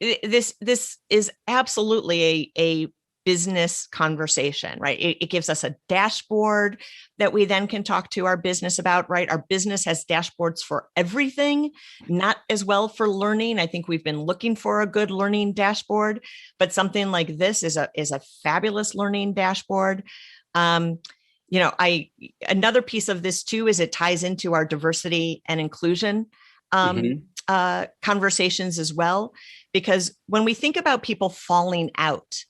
This is absolutely a business conversation, right? It gives us a dashboard that we then can talk to our business about, right? Our business has dashboards for everything, not as well for learning. I think we've been looking for a good learning dashboard, but something like this is a fabulous learning dashboard. Another piece of this too is it ties into our diversity and inclusion conversations as well, because when we think about people falling out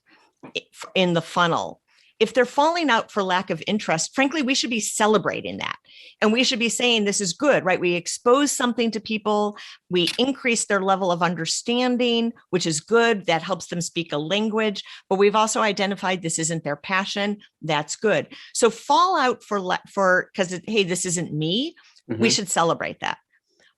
in the funnel, if they're falling out for lack of interest, frankly, we should be celebrating that. And we should be saying this is good, right? We expose something to people, we increase their level of understanding, which is good. That helps them speak a language, but we've also identified this isn't their passion. That's good. So fallout because, hey, this isn't me. We should celebrate that.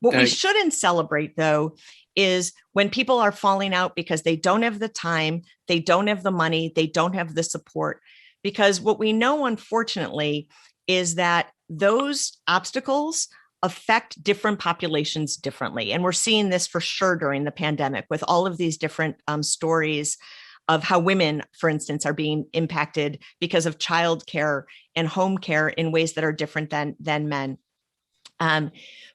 What we shouldn't celebrate, though, is when people are falling out because they don't have the time, they don't have the money, they don't have the support. Because what we know, unfortunately, is that those obstacles affect different populations differently. And we're seeing this for sure during the pandemic with all of these different stories of how women, for instance, are being impacted because of childcare and home care in ways that are different than men.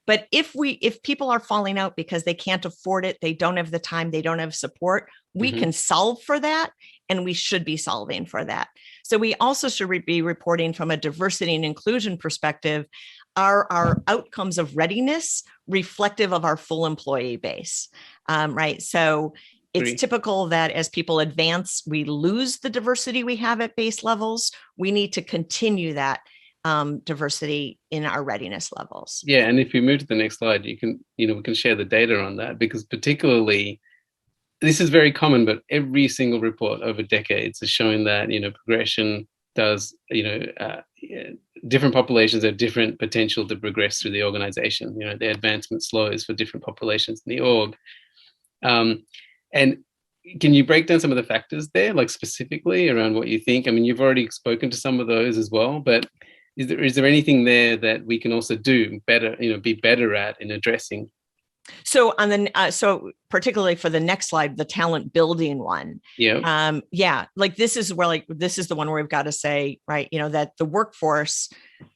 But if people are falling out because they can't afford it, they don't have the time, they don't have support, we can solve for that, and we should be solving for that. So we also should be reporting from a diversity and inclusion perspective, our outcomes of readiness reflective of our full employee base, right? So it's typical that as people advance, we lose the diversity we have at base levels. We need to continue that diversity in our readiness levels. Yeah, and if you move to the next slide, we can share the data on that, because particularly this is very common, but every single report over decades is showing that progression does, different populations have different potential to progress through the organization. The advancement slows for different populations in the org. And can you break down some of the factors there, like specifically around what you think? I mean, you've already spoken to some of those as well, but is there anything there that we can also do better, be better at in addressing? So so particularly for the next slide, the talent building one. Like this is the one where we've got to say, right, that the workforce,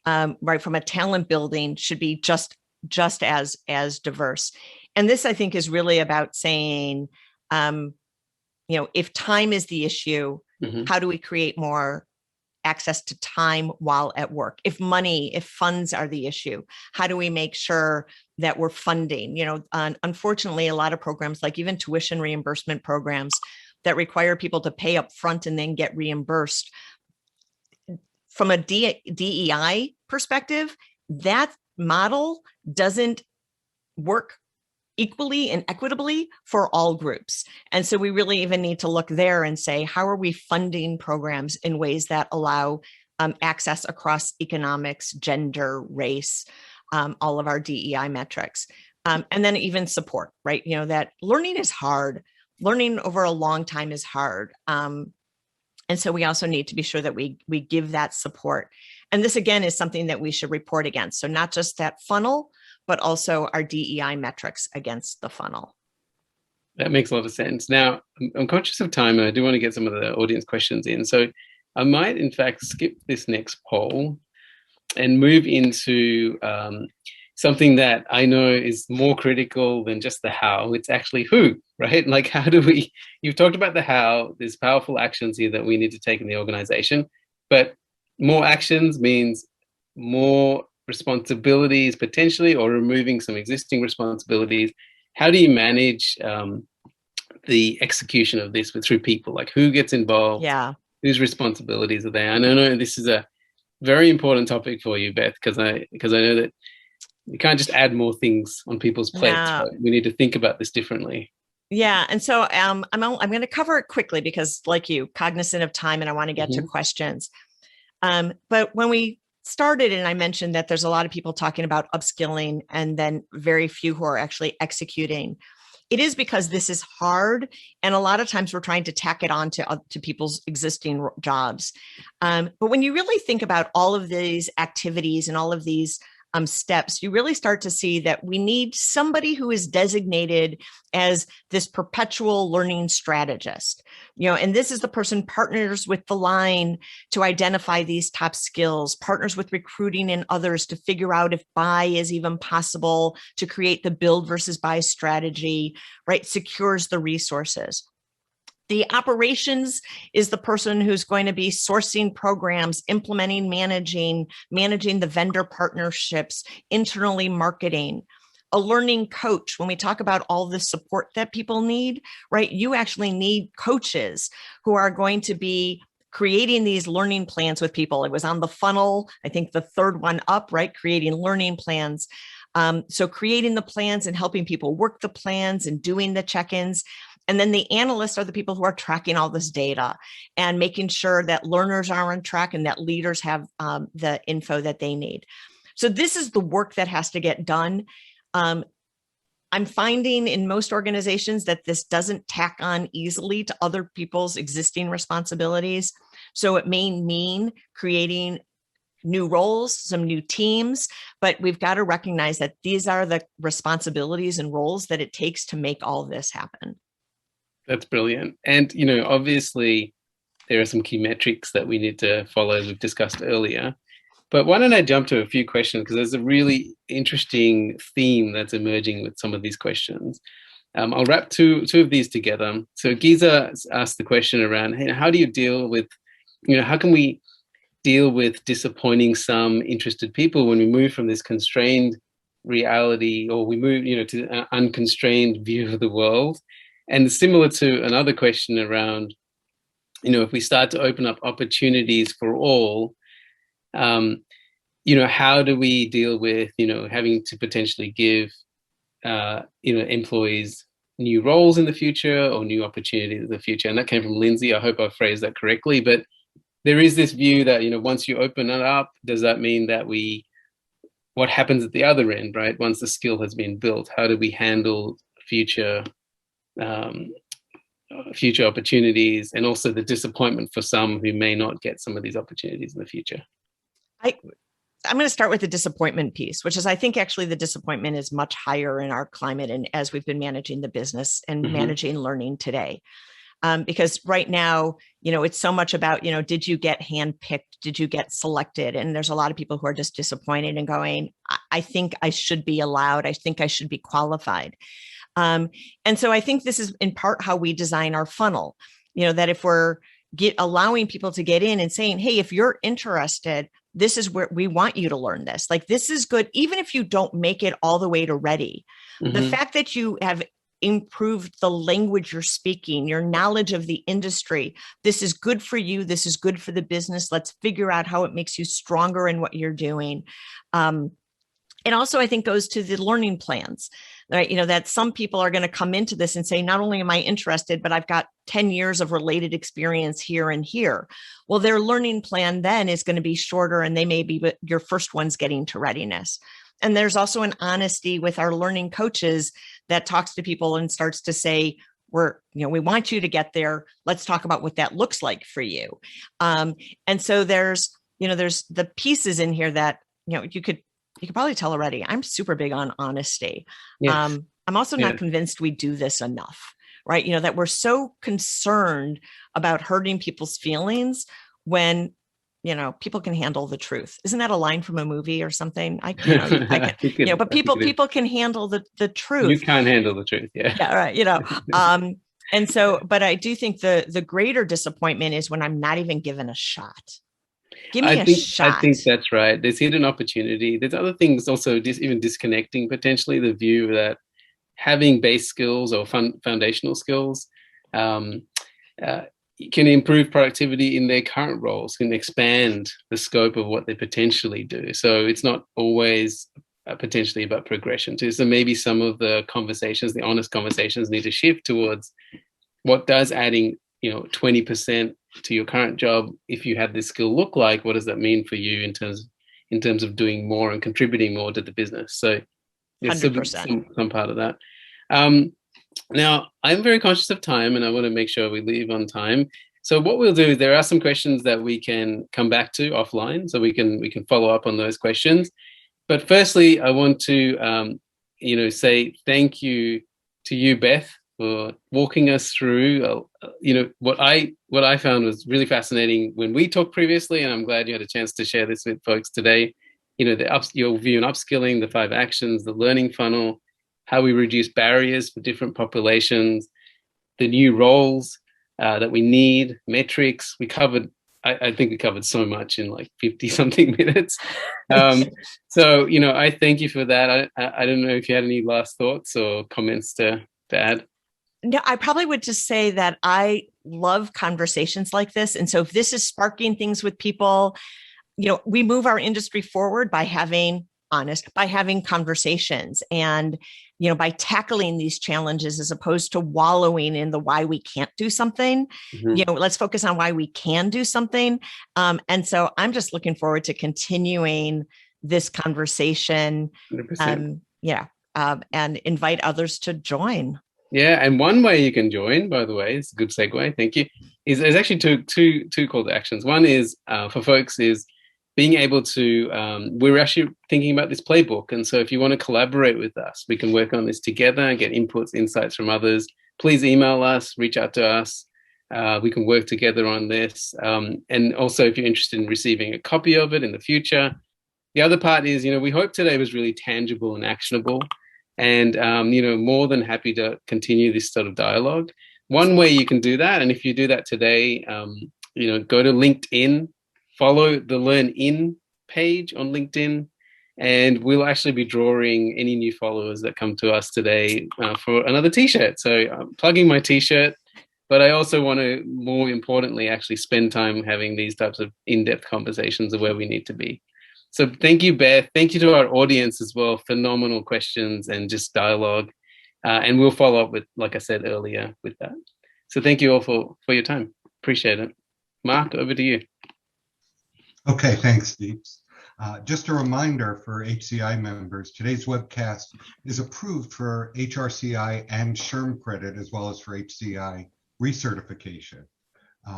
right, from a talent building should be just as diverse. And this, I think, is really about saying, if time is the issue, how do we create more access to time while at work? If funds are the issue, how do we make sure that we're funding? Unfortunately, a lot of programs, like even tuition reimbursement programs that require people to pay up front and then get reimbursed, from a DEI perspective, that model doesn't work equally and equitably for all groups. And so we really even need to look there and say, how are we funding programs in ways that allow access across economics, gender, race, all of our DEI metrics, and then even support, right? That learning is hard. Learning over a long time is hard. And so we also need to be sure that we give that support. And this, again, is something that we should report against. So not just that funnel, but also our DEI metrics against the funnel. That makes a lot of sense. Now, I'm conscious of time, and I do want to get some of the audience questions in. So I might, in fact, skip this next poll and move into something that I know is more critical than just the how. It's actually who, right? Like, how do we, you've talked about the how, there's powerful actions here that we need to take in the organization, but more actions means more responsibilities potentially, or removing some existing responsibilities. How do you manage the execution of this through people? Like, who gets involved? Yeah. Whose responsibilities are there? And I know this is a very important topic for you, Beth, because I know that you can't just add more things on people's plates, Yeah. right? We need to think about this differently. Yeah. And so I'm going to cover it quickly because, like you, cognizant of time and I want to get to Hmm. questions. But when we started, and I mentioned that there's a lot of people talking about upskilling and then very few who are actually executing. It is because this is hard. And a lot of times we're trying to tack it on to people's existing jobs. But when you really think about all of these activities and all of these steps, you really start to see that we need somebody who is designated as this perpetual learning strategist. And this is the person partners with the line to identify these top skills, partners with recruiting and others to figure out if buy is even possible, to create the build versus buy strategy, right? Secures the resources. The operations is the person who's going to be sourcing programs, implementing, managing the vendor partnerships, internally marketing. A learning coach, when we talk about all the support that people need, right? You actually need coaches who are going to be creating these learning plans with people. It was on the funnel, I think the third one up, right? Creating learning plans. So creating the plans and helping people work the plans and doing the check-ins. And then the analysts are the people who are tracking all this data and making sure that learners are on track and that leaders have the info that they need. So this is the work that has to get done. I'm finding in most organizations that this doesn't tack on easily to other people's existing responsibilities. So it may mean creating new roles, some new teams, but we've got to recognize that these are the responsibilities and roles that it takes to make all this happen. That's brilliant. And, obviously there are some key metrics that we need to follow, as we've discussed earlier. But why don't I jump to a few questions, because there's a really interesting theme that's emerging with some of these questions. I'll wrap two of these together. So Giza asked the question around, hey, how do you deal with, how can we deal with disappointing some interested people when we move from this constrained reality, or we move, to an unconstrained view of the world? And similar to another question around, if we start to open up opportunities for all, how do we deal with, having to potentially give, employees new roles in the future or new opportunities in the future? And that came from Lindsay. I hope I phrased that correctly. But there is this view that, once you open it up, does that mean that what happens at the other end, right? Once the skill has been built, how do we handle future opportunities, and also the disappointment for some who may not get some of these opportunities in the future? I'm going to start with the disappointment piece, which is, I think actually the disappointment is much higher in our climate and as we've been managing the business and managing learning today. Because right now, it's so much about, did you get handpicked? Did you get selected? And there's a lot of people who are just disappointed and going, I think I should be allowed. I think I should be qualified. And so I think this is in part how we design our funnel, that if we're allowing people to get in and saying, hey, if you're interested, this is where we want you to learn this. Like, this is good. Even if you don't make it all the way to ready, the fact that you have improved the language you're speaking, your knowledge of the industry, this is good for you. This is good for the business. Let's figure out how it makes you stronger in what you're doing. It also, I think, goes to the learning plans, right? That some people are going to come into this and say, not only am I interested, but I've got 10 years of related experience here and here. Well, their learning plan then is going to be shorter, and they may be your first ones getting to readiness. And there's also an honesty with our learning coaches that talks to people and starts to say, we want you to get there. Let's talk about what that looks like for you. And so there's the pieces in here that, you could probably tell already, I'm super big on honesty. Yes. I'm also not convinced we do this enough, right? That we're so concerned about hurting people's feelings when, people can handle the truth. Isn't that a line from a movie or something? I can, but people can handle the truth. You can't handle the truth. Yeah. Yeah. Right. And so, but I do think the greater disappointment is when I'm not even given a shot. Give me a shot. I think that's right. There's hidden opportunity. There's other things also, even disconnecting potentially the view that having base skills or foundational skills can improve productivity in their current roles, can expand the scope of what they potentially do. So it's not always potentially about progression too. So maybe some of the conversations, the honest conversations, need to shift towards what does adding 20% to your current job, if you have this skill, look like. What does that mean for you in terms of doing more and contributing more to the business? So there's 100%. some part of that. Now, I'm very conscious of time, and I want to make sure we leave on time. So what we'll do is there are some questions that we can come back to offline, so we can follow up on those questions. But firstly, I want to say thank you to you, Beth, for walking us through what I found was really fascinating when we talked previously, and I'm glad you had a chance to share this with folks today. Your view on upskilling, the 5 actions, the learning funnel, how we reduce barriers for different populations, the new roles that we need, metrics. We covered, I think we covered so much in like 50 something minutes. So, I thank you for that. I don't know if you had any last thoughts or comments to add. No, I probably would just say that I love conversations like this. And so if this is sparking things with people, we move our industry forward by having conversations and, by tackling these challenges as opposed to wallowing in the why we can't do something. Mm-hmm. Let's focus on why we can do something. And so I'm just looking forward to continuing this conversation. 100%. And invite others to join. Yeah, and one way you can join, by the way, it's a good segue, thank you, is there's actually two call to actions. One is for folks is being able to, we're actually thinking about this playbook. And so if you want to collaborate with us, we can work on this together and get inputs, insights from others. Please email us, reach out to us. We can work together on this. And also, if you're interested in receiving a copy of it in the future. The other part is, we hope today was really tangible and actionable. And, more than happy to continue this sort of dialogue. One way you can do that, and if you do that today, go to LinkedIn, follow the Learn In page on LinkedIn, and we'll actually be drawing any new followers that come to us today for another t-shirt. So I'm plugging my t-shirt, but I also want to, more importantly, actually spend time having these types of in-depth conversations of where we need to be. So thank you, Beth. Thank you to our audience as well. Phenomenal questions and just dialogue. And we'll follow up with, like I said earlier, with that. So thank you all for your time. Appreciate it. Mark, over to you. Okay, thanks, Deeps. Just a reminder for HCI members, today's webcast is approved for HRCI and SHRM credit, as well as for HCI recertification.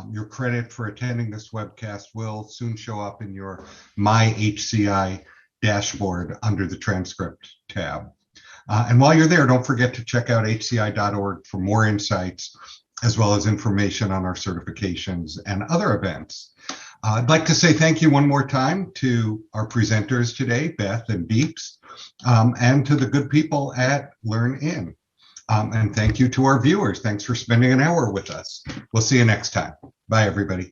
Your credit for attending this webcast will soon show up in your My HCI dashboard under the transcript tab. And while you're there, don't forget to check out hci.org for more insights, as well as information on our certifications and other events. I'd like to say thank you one more time to our presenters today, Beth and Deeps, and to the good people at Learn In. And thank you to our viewers. Thanks for spending an hour with us. We'll see you next time. Bye, everybody.